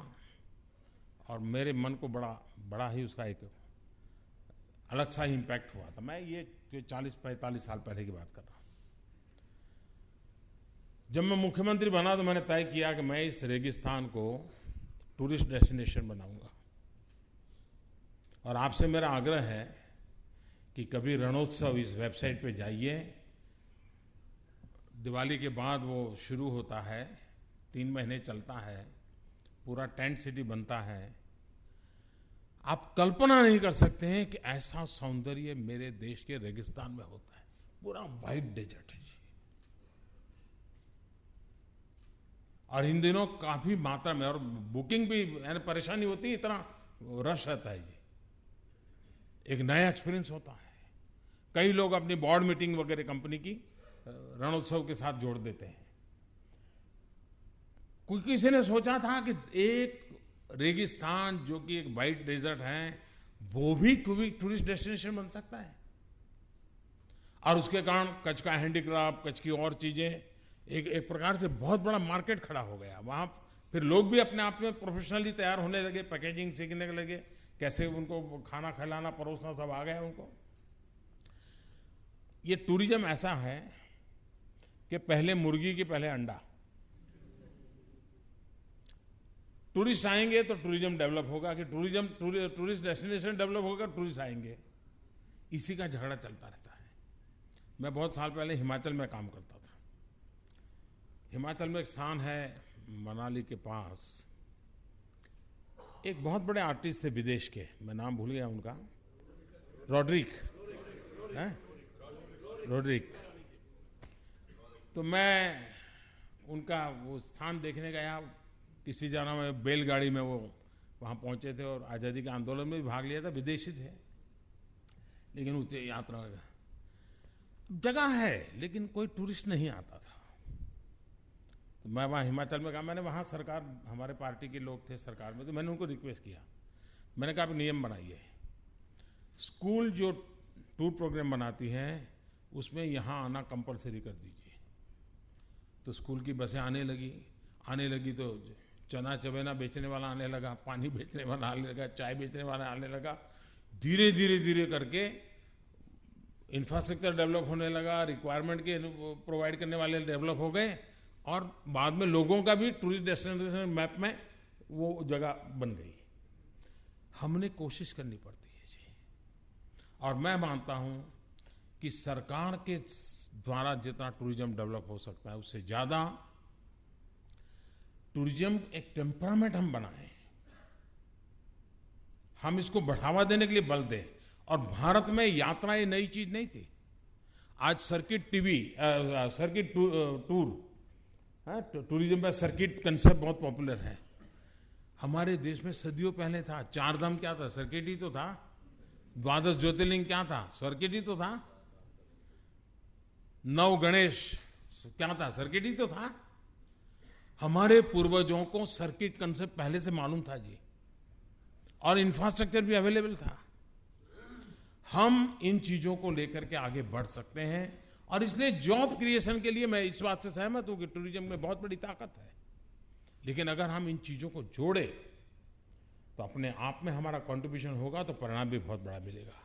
और मेरे मन को बड़ा ही उसका एक अलग सा इम्पैक्ट हुआ था। मैं ये 40-45 साल पहले की बात कर रहा हूँ। जब मैं मुख्यमंत्री बना तो मैंने तय किया कि मैं इस रेगिस्तान को टूरिस्ट डेस्टिनेशन बनाऊंगा। और आपसे मेरा आग्रह है कि कभी रणोत्सव इस वेबसाइट पे जाइए। दिवाली के बाद वो शुरू होता है, 3 महीने चलता है, पूरा टेंट सिटी बनता है। आप कल्पना नहीं कर सकते हैं कि ऐसा सौंदर्य मेरे देश के रेगिस्तान में होता है। पूरा वाइट डेजर्ट है जी। और इन दिनों काफी मात्रा में, और बुकिंग भी यानी परेशानी होती है, इतना रश रहता है जी। एक नया एक्सपीरियंस होता है। कई लोग अपनी बोर्ड मीटिंग वगैरह कंपनी की रणोत्सव के साथ जोड़ देते हैं। कोई किसी ने सोचा था कि एक रेगिस्तान जो कि एक वाइट डेजर्ट है वो भी टूरिस्ट डेस्टिनेशन बन सकता है। और उसके कारण कच्छ का हैंडीक्राफ्ट, कच्छ की और चीजें, एक प्रकार से बहुत बड़ा मार्केट खड़ा हो गया वहां। फिर लोग भी अपने आप में प्रोफेशनली तैयार होने लगे, पैकेजिंग सीखने लगे, कैसे उनको खाना खिलाना परोसना सब आ गया उनको। ये टूरिज्म ऐसा है कि पहले मुर्गी की पहले अंडा। टूरिस्ट आएंगे तो टूरिज्म डेवलप होगा, कि टूरिस्ट डेस्टिनेशन डेवलप होगा, टूरिस्ट आएंगे। इसी का झगड़ा चलता रहता है। मैं बहुत साल पहले हिमाचल में काम करता था। हिमाचल में एक स्थान है मनाली के पास, एक बहुत बड़े आर्टिस्ट थे विदेश के, मैं नाम भूल गया उनका, रोड्रिक। तो मैं उनका वो स्थान देखने गया। किसी जाना में बैलगाड़ी में वो वहाँ पहुँचे थे और आज़ादी के आंदोलन में भी भाग लिया था। विदेशी थे लेकिन उसे यात्रा जगह है लेकिन कोई टूरिस्ट नहीं आता था। तो मैं वहाँ हिमाचल में गया। मैंने वहाँ सरकार, हमारे पार्टी के लोग थे सरकार में, तो मैंने उनको रिक्वेस्ट किया। मैंने कहा आप नियम बनाइए, स्कूल जो टूर प्रोग्राम बनाती हैं उसमें यहाँ आना कंपलसरी कर दीजिए। तो स्कूल की बसें आने लगी तो चना चबेना बेचने वाला आने लगा, पानी बेचने वाला आने लगा, चाय बेचने वाला आने लगा। धीरे करके इंफ्रास्ट्रक्चर डेवलप होने लगा, रिक्वायरमेंट के प्रोवाइड करने वाले डेवलप हो गए, और बाद में लोगों का भी टूरिस्ट डेस्टिनेशन मैप में वो जगह बन गई। हमने कोशिश करनी पड़ती है जी। और मैं मानता हूं कि सरकार के द्वारा जितना टूरिज्म डेवलप हो सकता है उससे ज्यादा टूरिज्म एक टेम्परामेंट हम बनाएं, हम इसको बढ़ावा देने के लिए बल दें। और भारत में यात्रा ये नई चीज नहीं थी। आज सर्किट टूर, टूरिज्म का सर्किट कंसेप्ट बहुत पॉपुलर है। हमारे देश में सदियों पहले था। 4 धाम क्या था? सर्किट ही तो था। 12 ज्योतिर्लिंग क्या था? सर्किट ही तो था। 9 गणेश क्या था? सर्किट ही तो था। हमारे पूर्वजों को सर्किट कंसेप्ट पहले से मालूम था जी, और इंफ्रास्ट्रक्चर भी अवेलेबल था। हम इन चीजों को लेकर के आगे बढ़ सकते हैं। और इसलिए जॉब क्रिएशन के लिए मैं इस बात से सहमत हूं कि टूरिज्म में बहुत बड़ी ताकत है। लेकिन अगर हम इन चीजों को जोड़े तो अपने आप में हमारा कंट्रीब्यूशन होगा तो परिणाम भी बहुत बड़ा मिलेगा।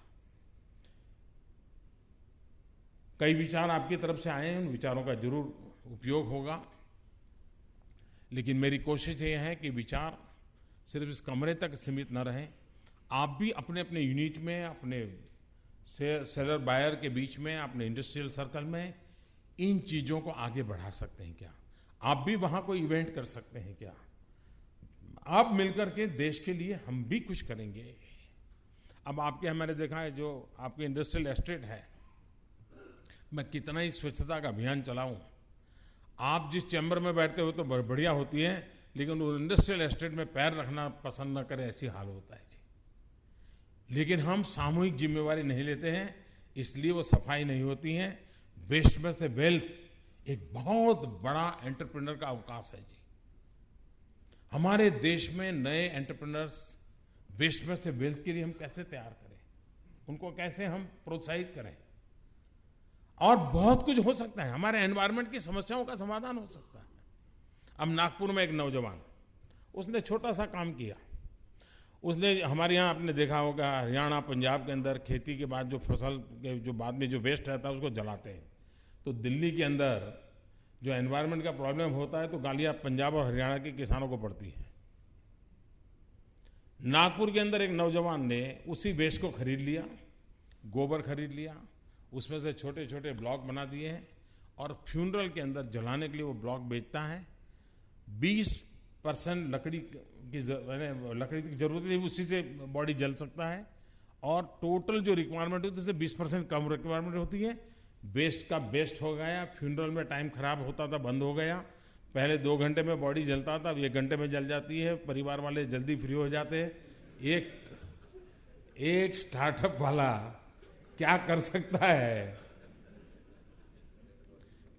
कई विचार आपकी तरफ से आए हैं, उन विचारों का जरूर उपयोग होगा। लेकिन मेरी कोशिश ये है कि विचार सिर्फ इस कमरे तक सीमित न रहें। आप भी अपने अपने यूनिट में, अपने सेलर बायर के बीच में, अपने इंडस्ट्रियल सर्कल में इन चीजों को आगे बढ़ा सकते हैं क्या? आप भी वहां कोई इवेंट कर सकते हैं क्या? आप मिलकर के देश के लिए हम भी कुछ करेंगे। अब आपके यहाँ मैंने देखा है जो आपके इंडस्ट्रियल एस्टेट है, मैं कितना ही स्वच्छता का अभियान चलाऊं, आप जिस चैम्बर में बैठते हो तो बढ़िया होती है, लेकिन वो इंडस्ट्रियल एस्टेट में पैर रखना पसंद न करें, ऐसी हाल होता है जी। लेकिन हम सामूहिक जिम्मेवारी नहीं लेते हैं, इसलिए वो सफाई नहीं होती है। वेस्ट में से वेल्थ एक बहुत बड़ा एंटरप्रेन्योर का अवकाश है जी। हमारे देश में नए एंटरप्रेन्योर्स वेस्ट में से वेल्थ के लिए हम कैसे तैयार करें, उनको कैसे हम प्रोत्साहित करें, और बहुत कुछ हो सकता है। हमारे एनवायरनमेंट की समस्याओं का समाधान हो सकता है। अब नागपुर में एक नौजवान, उसने छोटा सा काम किया। उसने, हमारे यहाँ आपने देखा होगा हरियाणा पंजाब के अंदर खेती के बाद जो फसल के जो बाद में जो वेस्ट रहता है उसको जलाते हैं, तो दिल्ली के अंदर जो एनवायरनमेंट का प्रॉब्लम होता है तो गालियाँ पंजाब और हरियाणा के किसानों को पड़ती है। नागपुर के अंदर एक नौजवान ने उसी वेस्ट को खरीद लिया, गोबर खरीद लिया, उसमें से छोटे छोटे ब्लॉक बना दिए हैं और फ्यूनरल के अंदर जलाने के लिए वो ब्लॉक बेचता है। 20% लकड़ी की जरूरत है, उसी से बॉडी जल सकता है, और टोटल जो रिक्वायरमेंट होती है उससे 20% कम रिक्वायरमेंट होती है। वेस्ट का बेस्ट हो गया। फ्यूनरल में टाइम खराब होता था, बंद हो गया। पहले 2 घंटे में बॉडी जलता था, अब 1 घंटे में जल जाती है। परिवार वाले जल्दी फ्री हो जाते हैं। एक स्टार्टअप वाला क्या कर सकता है।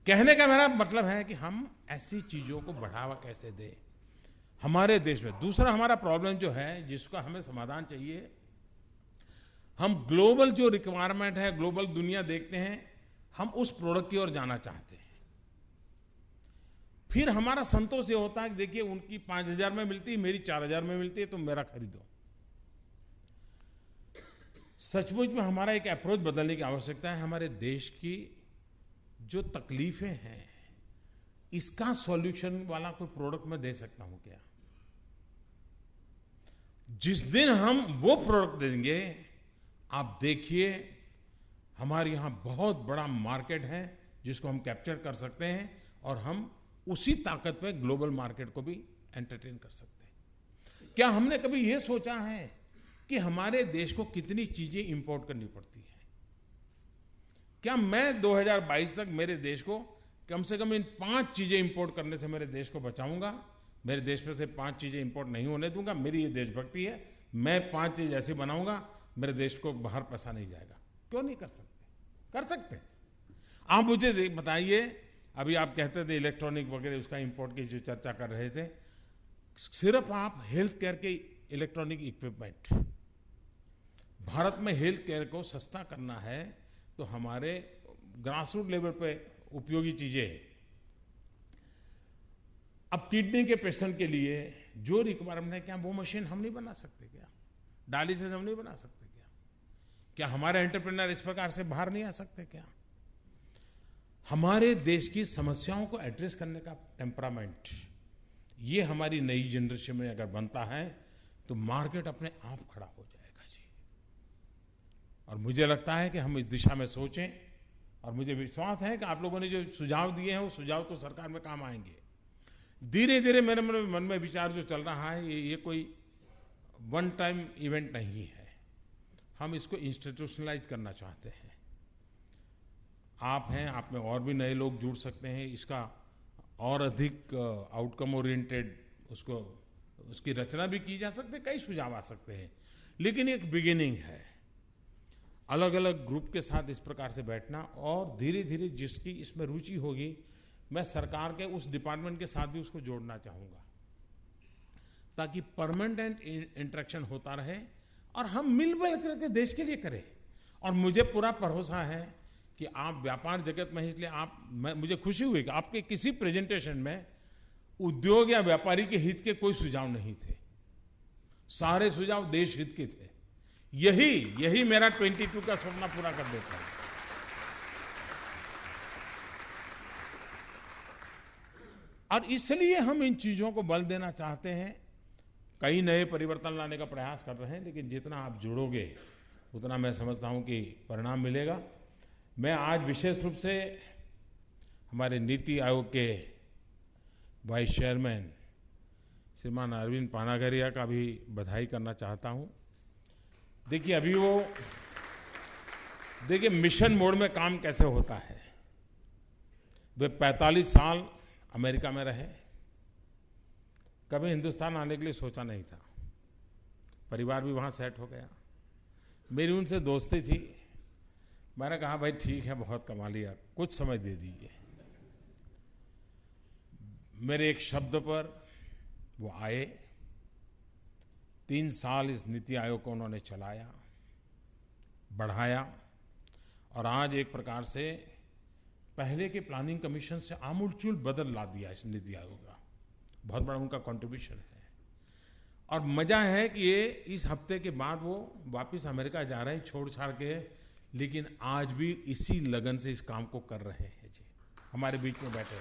कहने का मेरा मतलब है कि हम ऐसी चीजों को बढ़ावा कैसे दें हमारे देश में। दूसरा हमारा प्रॉब्लम जो है जिसका हमें समाधान चाहिए, हम ग्लोबल जो रिक्वायरमेंट है, ग्लोबल दुनिया देखते हैं, हम उस प्रोडक्ट की ओर जाना चाहते हैं। फिर हमारा संतोष ये होता है कि देखिए उनकी 5,000 में मिलती है, मेरी 4,000 में मिलती है, तो मेरा खरीदो। सचमुच में हमारा एक अप्रोच बदलने की आवश्यकता है। हमारे देश की जो तकलीफें हैं, इसका सॉल्यूशन वाला कोई प्रोडक्ट मैं दे सकता हूं क्या? जिस दिन हम वो प्रोडक्ट देंगे, आप देखिए हमारे यहां बहुत बड़ा मार्केट है जिसको हम कैप्चर कर सकते हैं, और हम उसी ताकत में ग्लोबल मार्केट को भी एंटरटेन कर सकते हैं। क्या हमने कभी ये सोचा है कि हमारे देश को कितनी चीजें इंपोर्ट करनी पड़ती है? क्या मैं 2022 तक मेरे देश को कम से कम इन 5 चीजें इंपोर्ट करने से मेरे देश को बचाऊंगा? मेरे देश में से 5 चीजें इंपोर्ट नहीं होने दूंगा। मेरी ये देशभक्ति है। मैं 5 चीज ऐसी बनाऊंगा, मेरे देश को बाहर पैसा नहीं जाएगा। क्यों नहीं कर सकते? कर सकते हैं। आप मुझे बताइए, अभी आप कहते थे इलेक्ट्रॉनिक वगैरह उसका इंपोर्ट की जो चर्चा कर रहे थे, सिर्फ आप हेल्थ केयर के इलेक्ट्रॉनिक इक्विपमेंट, भारत में हेल्थ केयर को सस्ता करना है तो हमारे ग्रासरूट लेवल पे उपयोगी चीजें, अब किडनी के पेशेंट के लिए जो रिक्वायरमेंट है, क्या वो मशीन हम नहीं बना सकते क्या? डायलिसिस हम नहीं बना सकते क्या? क्या हमारे एंटरप्रेन्योर इस प्रकार से बाहर नहीं आ सकते क्या? हमारे देश की समस्याओं को एड्रेस करने का टेम्परामेंट, ये हमारी नई जनरेशन में अगर बनता है तो मार्केट अपने आप खड़ा हो जाएगा जी। और मुझे लगता है कि हम इस दिशा में सोचें, और मुझे विश्वास है कि आप लोगों ने जो सुझाव दिए हैं वो सुझाव तो सरकार में काम आएंगे। धीरे धीरे मेरे मन में विचार जो चल रहा है, ये कोई वन टाइम इवेंट नहीं है। हम इसको इंस्टीट्यूशनलाइज करना चाहते हैं। आप हैं, आप में और भी नए लोग जुड़ सकते हैं। इसका और अधिक आउटकम ओरिएंटेड उसकी रचना भी की जा सकती है। कई सुझाव आ सकते हैं, लेकिन एक बिगिनिंग है। अलग अलग ग्रुप के साथ इस प्रकार से बैठना, और धीरे धीरे जिसकी इसमें रुचि होगी, मैं सरकार के उस डिपार्टमेंट के साथ भी उसको जोड़ना चाहूंगा, ताकि परमानेंट इंटरेक्शन होता रहे और हम मिलजुल करके देश के लिए करें। और मुझे पूरा भरोसा है कि आप व्यापार जगत में, इसलिए मुझे खुशी हुई कि आपके किसी प्रेजेंटेशन में उद्योग या व्यापारी के हित के कोई सुझाव नहीं थे। सारे सुझाव देश हित के थे। यही मेरा 22 का सपना पूरा कर देता है। और इसलिए हम इन चीजों को बल देना चाहते हैं। कई नए परिवर्तन लाने का प्रयास कर रहे हैं, लेकिन जितना आप जुड़ोगे उतना मैं समझता हूं कि परिणाम मिलेगा। मैं आज विशेष रूप से हमारे नीति आयोग के वाइस चेयरमैन श्रीमान अरविंद पानागरिया का भी बधाई करना चाहता हूं। देखिए मिशन मोड में काम कैसे होता है। वे 45 साल अमेरिका में रहे, कभी हिंदुस्तान आने के लिए सोचा नहीं था, परिवार भी वहाँ सेट हो गया। मेरी उनसे दोस्ती थी, मैंने कहा भाई ठीक है, बहुत कमा लिया, कुछ समय दे दीजिए। मेरे एक शब्द पर वो आए, 3 साल इस नीति आयोग को उन्होंने चलाया, बढ़ाया, और आज एक प्रकार से पहले के प्लानिंग कमीशन से आमूलचूल बदल ला दिया इस नीति आयोग का। बहुत बड़ा उनका कंट्रीब्यूशन है। और मजा है कि ये इस हफ्ते के बाद वो वापस अमेरिका जा रहे हैं छोड़ छाड़ के, लेकिन आज भी इसी लगन से इस काम को कर रहे हैं जी, हमारे बीच में बैठे।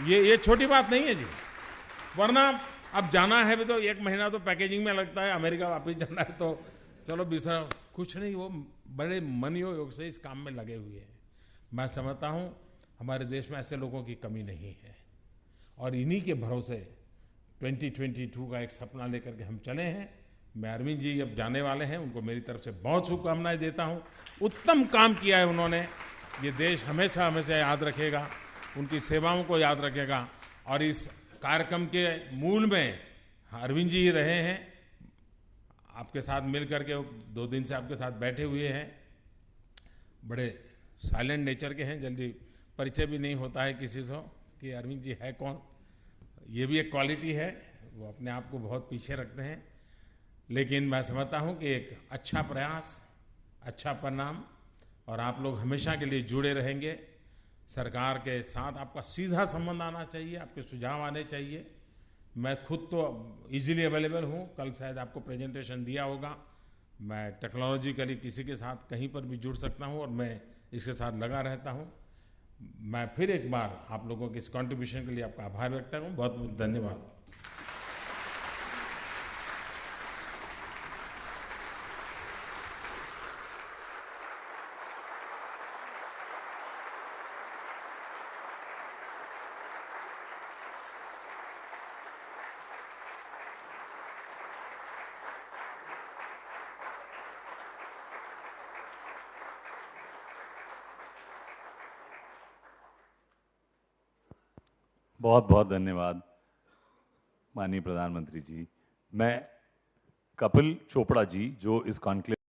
ये छोटी बात नहीं है जी, वरना अब जाना है भी तो 1 महीना तो पैकेजिंग में लगता है, अमेरिका वापस जाना है तो चलो बिस्तर, कुछ नहीं, वो बड़े मनयोग से इस काम में लगे हुए हैं। मैं समझता हूँ हमारे देश में ऐसे लोगों की कमी नहीं है, और इन्हीं के भरोसे 2022 का एक सपना लेकर के हम चले हैं। मैं अरविंद जी अब जाने वाले हैं, उनको मेरी तरफ से बहुत शुभकामनाएं देता हूँ। उत्तम काम किया है उन्होंने, ये देश हमेशा हमेशा याद रखेगा, उनकी सेवाओं को याद रखेगा। और इस कार्यक्रम के मूल में अरविंद जी ही रहे हैं, आपके साथ मिल करके 2 दिन से आपके साथ बैठे हुए हैं। बड़े साइलेंट नेचर के हैं, जल्दी परिचय भी नहीं होता है किसी से कि अरविंद जी है कौन। ये भी एक क्वालिटी है, वो अपने आप को बहुत पीछे रखते हैं। लेकिन मैं समझता हूँ कि एक अच्छा प्रयास, अच्छा परिणाम, और आप लोग हमेशा के लिए जुड़े रहेंगे। सरकार के साथ आपका सीधा संबंध आना चाहिए, आपके सुझाव आने चाहिए। मैं खुद तो इजीली अवेलेबल हूँ, कल शायद आपको प्रेजेंटेशन दिया होगा। मैं टेक्नोलॉजिकली किसी के साथ कहीं पर भी जुड़ सकता हूँ, और मैं इसके साथ लगा रहता हूँ। मैं फिर एक बार आप लोगों के इस कंट्रीब्यूशन के लिए आपका आभार व्यक्त करता हूँ। बहुत बहुत धन्यवाद। बहुत बहुत धन्यवाद माननीय प्रधानमंत्री जी। मैं कपिल चोपड़ा जी, जो इस कॉन्क्लेव